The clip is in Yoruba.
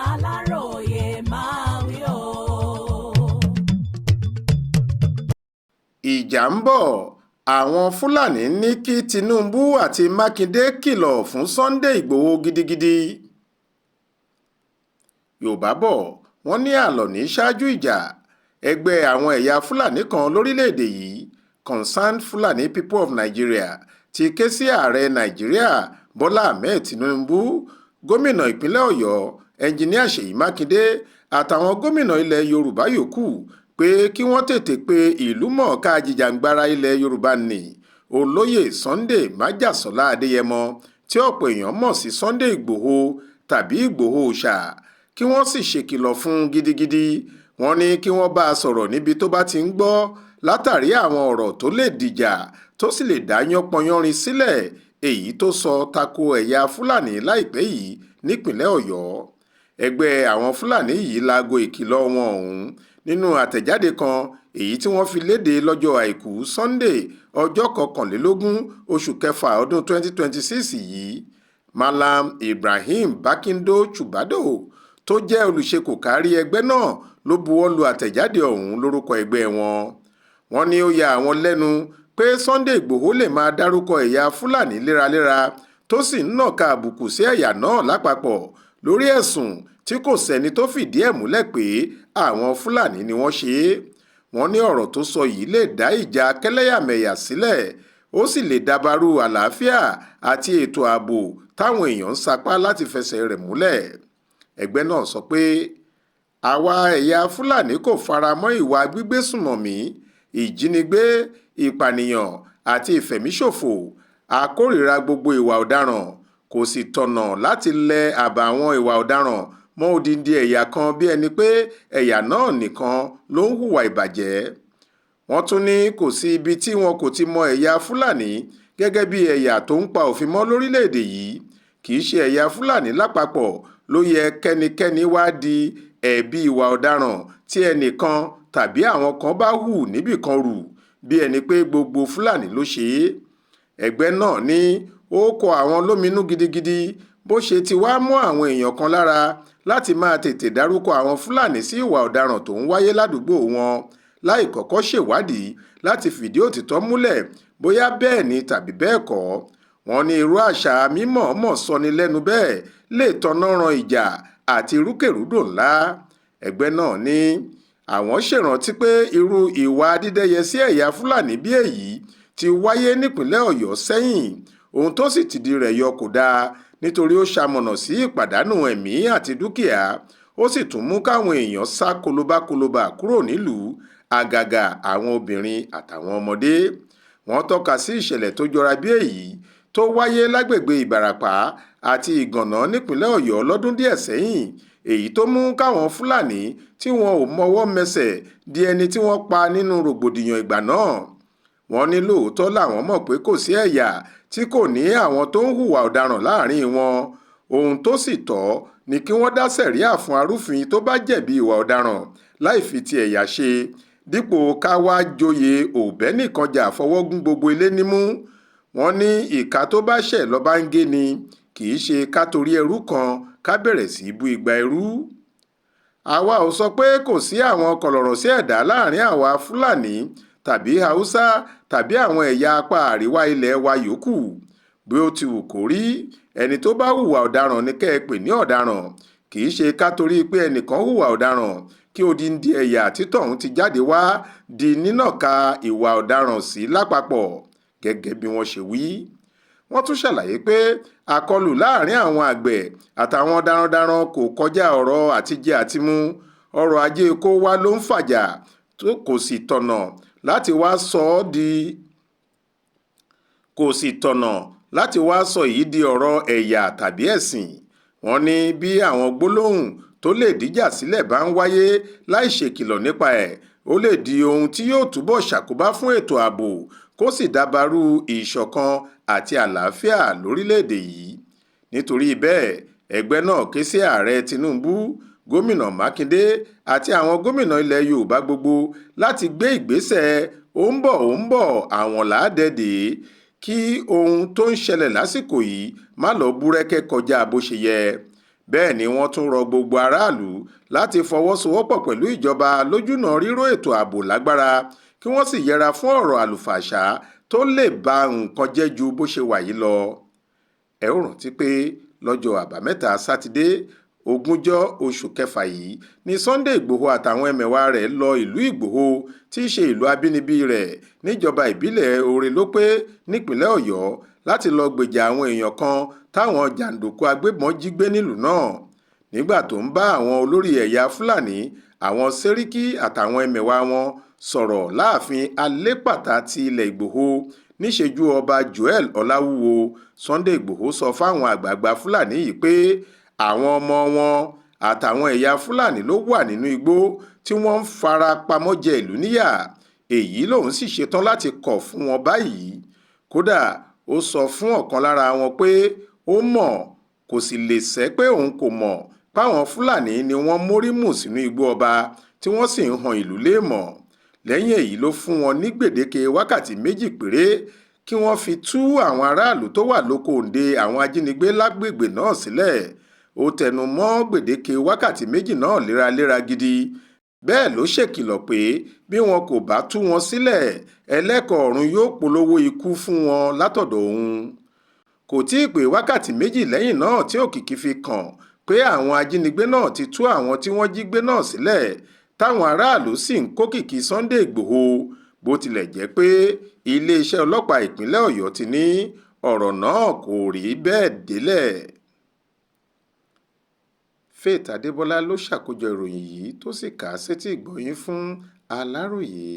Aláròyé máa wí o. Ìjà ń bọ̀, àwọn Fúlàní ní kí Tinubu àti Mákindé kìlọ̀ fún Sunday Ìgbòho gidigidi. Yorùbá bọ̀ wọ́n ní àlọ́ ní ṣáájú ìjà. Ẹgbẹ́ àwọn ẹ̀yà Fúlàní kan lórílẹ̀‐èdè yìí, Concerned Fulani People of Nigeria, ti ké sí ààrẹ Nàìjíríà Bọ́lá Ahmed Tinubu, gómìnà ìpínlẹ̀ Ọ̀yọ́ ẹnjiníà Ṣèyí Mákindé àtàwọn gómìnà ilẹ̀ Yorùbá yòókù pé kí wọ́n tètè pe ìlúmọ̀ọ́ká jìjàǹgbara ilẹ̀ Yorùbá nì olóyè Sunday Májàsọ́lá Adéyẹmọ tí ọ̀pọ̀ èèyàn mọ̀ sí Sunday Ìgbòho tàbí Ìgbòho Òòṣà, kí wọ́n sì ṣèkìlọ̀ fún gidigidi. Wọ́n ní kí wọ́n bá a sọ̀rọ̀ níbi tó bá ti ń gbọ́ látàrí àwọn ọ̀rọ̀ tó lè dìjà tó sì lè dá yánpọnyánrin sílẹ̀ èyí tó sọ tako ẹ̀yà Fúlàní láìpẹ́ yìí nípìnlẹ̀ Ọ̀yọ́. Ẹgbẹ́ àwọn Fúlàní yìí laago ìkìlọ̀ wọn ọ̀hún nínú àtẹ̀jáde kan èyí tí wọ́n fi léde lọ́jọ́ àìkú Sunday ọjọ́ 21 oṣù kẹfà ọdún 2026 yìí. Malam Ibrahim Bakindo Chubado tó jẹ́ olùṣekòkárí ẹgbẹ́ náà ló buwọ́ lu àtẹ̀jáde ọ̀hún lórúkọ ẹgbẹ́ wọn. Wọ́n ní ó ya àwọn lẹ́nu pé Sunday Ìgbòho lè máa dárúkọ ẹ̀yà Fúlàní léraléra tó sì ń nàka àbùkù sí ẹ̀yà náà lápapọ̀ lórí ẹ̀sùn tí kò sẹ́ni tó fìdí ẹ̀ múlẹ̀ pé àwọn Fúlàní ni wọ́n ṣe é. Wọ́n ní ọ̀rọ̀ tó sọ yìí lè dá ìjà kẹ́lẹ́yàmẹ̀yà sílẹ̀, ó sì lè dabarú àlàáfíà àti ètò ààbò táwọn èèyàn ń sapá láti fẹsẹ̀ rẹ̀ múlẹ̀. Ẹgbẹ́ náà sọ pé àwa ẹ̀yà Fúlàní kò fara mọ́ ìwà gbígbésùnmọ̀mí, ìjínigbé, ìpànìyàn àti ìfẹ̀míṣòfò. A kórìíra gbogbo ìwà ọ̀daràn. Kò sì tọ̀nà láti lẹ àbàwọ́n ìwà ọ̀daràn mọ́ odindi ẹ̀yà kan bí ẹni pé ẹ̀yà náà nìkan ló ń hùwà ìbàjẹ́. Wọ́n tún ní kò sí ibi tí wọn kò ti mọ ẹ̀yà Fúlàní gẹ́gẹ́ bí ẹ̀yà tó ń pa òfin mọ́ lórílẹ̀‐èdè yìí. Kì í ṣe ẹ̀yà Fúlàní lápapọ̀ ló yẹ kẹ́nikẹ́ni wá di ẹ̀bi ìwà ọ̀daràn tí ẹnìkan tàbí àwọn kan bá hù níbìkan rù bí ẹni pé gbogbo Fúlàní ló ṣe é. Ẹgbẹ́ náà ní ó kọ àwọn lóminú gidigidi bó ṣe ti wá mọ́ àwọn èèyàn kan lára láti máa tètè dárúkọ àwọn Fúlàní sí ìwà ọ̀daràn tó ń wáyé ládùúgbò wọn láì kọ́kọ́ ṣèwádìí láti fìdí òtítọ́ múlẹ̀ bóyá bẹ́ẹ̀ ni tàbí bẹ́ẹ̀ kọ́. Wọ́n ní irú àṣà mímọ̀ọ́mọ̀ sọni lẹ́nu bẹ́ẹ̀ lè tọ́nà ran ìjà àti rúkèrúdò ńlá. Ẹgbẹ́ náà ní àwọn ṣèrántí pé irú ìwà dídẹ́yẹ sí ẹ̀yà Fúlàní bí èyí ti wáyé nípìnlẹ̀ Ọ̀yọ́ sẹ́yìn, ohun tó sì tìdí rẹ̀ yọ kò dáa nítorí ó ṣamọ̀nà sí ìpàdánù ẹ̀mí àti dúkìá, ó sì tún mú káwọn èèyàn sá kolobákolobà kúrò nílùú, àgàgà àwọn obìnrin àtàwọn ọmọdé. Wọ́n tọ́ka sí ìṣẹ̀lẹ̀ tó jọra bí èyí tó wáyé lágbègbè Ìbàràpá àti Ìgànnà nípìnlẹ̀ Ọ̀yọ́ lọ́dún díẹ̀ sẹ́yìn, èyí tó mú káwọn Fúlàní tí wọn ò mọwọ́ mẹsẹ̀ di ẹni tí wọ́n pa nínú rògbòdìyàn ìgbà náà. Wọ́n ní lóòótọ́ làwọn mọ̀ pé kò sí ẹ̀yà tí kò ní àwọn tó ń hùwà ọ̀daràn láàrin wọn. Ohun tó sì tọ́ ni kí wọ́n dá sẹ̀ríà fún arúfin tó bá jẹ̀bi ìwà ọ̀daràn láì fi ti ẹ̀yà ṣe, dípò ká wá joyè òbẹ́nìkanjà fọwọ́gún gbogbo ilé nímú. Wọ́n ní ìka tó bá ṣẹ̀ lọ́ba ń gé ni, kì í ṣe ká torí ẹrú kan ká bẹ̀rẹ̀ sí bú igba ẹrú. Àwa ò sọ pé kò sí àwọn kọ̀lọ̀rọ̀ sí ẹ̀dá láàrin àwa Fúlàní tàbí Haúsá tàbí àwọn ẹ̀yà apá àríwá ilẹ̀ wa yòókù. Bí ó ti wù kó rí, ẹni tó bá hùwà ọ̀daràn ni kẹ́ ẹ pè ní ọ̀daràn. Kì í ṣe ká torí pé ẹnìkan hùwà ọ̀daràn kí odindi ẹ̀yà títọ̀hún ti jáde wá di nínàka ìwà ọ̀daràn sí lápapọ̀, gẹ́gẹ́ bí wọ́n ṣe wí. Wọ́n tún ṣàlàyé pé àkọlù láàrin àwọn àgbẹ̀ àtàwọn darandaran kò kọjá ọ̀rọ̀ àtijẹ àtimú, ọrọ̀ ajé kó wá ló ń fàjà, tó kò sì tọ̀nà láti wá sọ èyí di ọ̀rọ̀ ẹ̀yà tàbí ẹ̀sìn. Wọ́n ní bí àwọn gbólóhùn tó lè díjà sílẹ̀ bá ń wáyé láì ṣèkìlọ̀ nípa ẹ̀, ó lè di ohun tí yóò túbọ̀ ṣàkóbá fún ètò ààbò kó sì dabarú ìṣọ̀kan àti àlàáfíà lórílẹ̀‐èdè yìí. Nítorí bẹ́ẹ̀, ẹgbẹ́ náà ké sí ààrẹ Tinubu, gómìnà Mákindé àti àwọn gómìnà ilẹ̀ Yorùbá gbogbo láti gbé ìgbésẹ̀ ó ń bọ̀ àwọn làádẹ́dẹ́ kí ohun tó ń ṣẹlẹ̀ lásìkò yìí má lọ búrẹ́kẹ́ kọjá bó ṣe yẹ. bẹ́ẹ̀ ni wọ́n tún rọ gbogbo aráàlú láti fọwọ́sowọ́pọ̀ pẹ̀lú ìjọba lójúnà ríró ètò ààbò lágbára kí wọ́n sì yẹra fún ọ̀rọ̀ àlùfàǹṣá tó lè ba nǹkan jẹ́ ju bó ṣe wà yìí lọ. Ẹ ó rántí pé lọ́jọ́ àbámẹ́ta sátidé 20 oṣù kẹfà yìí ni Sunday Ìgbòho àtàwọn ẹmẹ̀wà rẹ̀ lọ ìlú Ìgbòho tí í ṣe ìlú abínibí rẹ̀ níjọba ìbílẹ̀ Oore-Lópé nípínlẹ̀ Ọ̀yọ́ láti lọ gbèjà àwọn èèyàn kan táwọn jàǹdùkú agbébọn jí gbé nílùú náà. Nígbà tó ń bá àwọn olórí ẹ̀yà Fúlàní, àwọn Sẹ́ríkì àtàwọn ẹmẹ̀wà wọn sọ̀rọ̀ láàfin Alépàtà ti ilẹ̀ Ìgbòho níṣẹ́jú ọba Joel Ọláwúwo, Sunday Ìgbòho sọ fáwọn àgbààgbà Fúlàní yìí pé àwọn ọmọ wọn àtàwọn ẹ̀yà Fúlàní ló wà nínú igbó tí wọ́n ń fara pamọ́ jẹ ìlú níyà. Èyí lòun sì ṣetán láti kọ̀ fún wọn báyìí. Kódà ó sọ fún ọ̀kan lára wọn pé ó mọ̀ kò sì lè sẹ́ pé òun kò mọ̀ páwọn Fúlàní ni wọ́n mórí mù sínú igbó ọba tí wọ́n sì ń han ìlú léèmọ̀. Lẹ́yìn èyí ló fún wọn ní gbèdéke wákàtí 2 péré kí wọ́n fi tú àwọn aráàlú tó wà lóko òǹdè àwọn ajínigbé lágbègbè náà sílẹ̀. Ó tẹnu mọ́ gbèdéke wákàtí 2 náà léraléra gidi. Bẹ́ẹ̀ ló ṣèkìlọ̀ pé bí wọn kò bá tú wọn sílẹ̀, ẹlẹ́kọ̀ ọ̀run yóò polówó ikú fún wọn látọ̀dọ̀ òun. Kò tí ì pé wákàtí 2 lẹ́yìn náà tí òkìkí fi kàn pé àwọn ajínigbé náà ti tú àwọn tí wọ́n jí gbé náà sílẹ̀, táwọn aráàlú sì ń kókìkí Sunday Ìgbòho, bó tilẹ̀ jẹ́ pé iléeṣẹ́ ọlọ́pàá ìpínlẹ̀ Ọ̀yọ́ ti ní ọ̀rọ̀ náà kò rí bẹ́ẹ̀ délẹ̀. Faith Adébọlá ló ṣàkójọ ìròyìn yìí tó sì kà á sétí ìgbọ́ yín fún Aláròyé.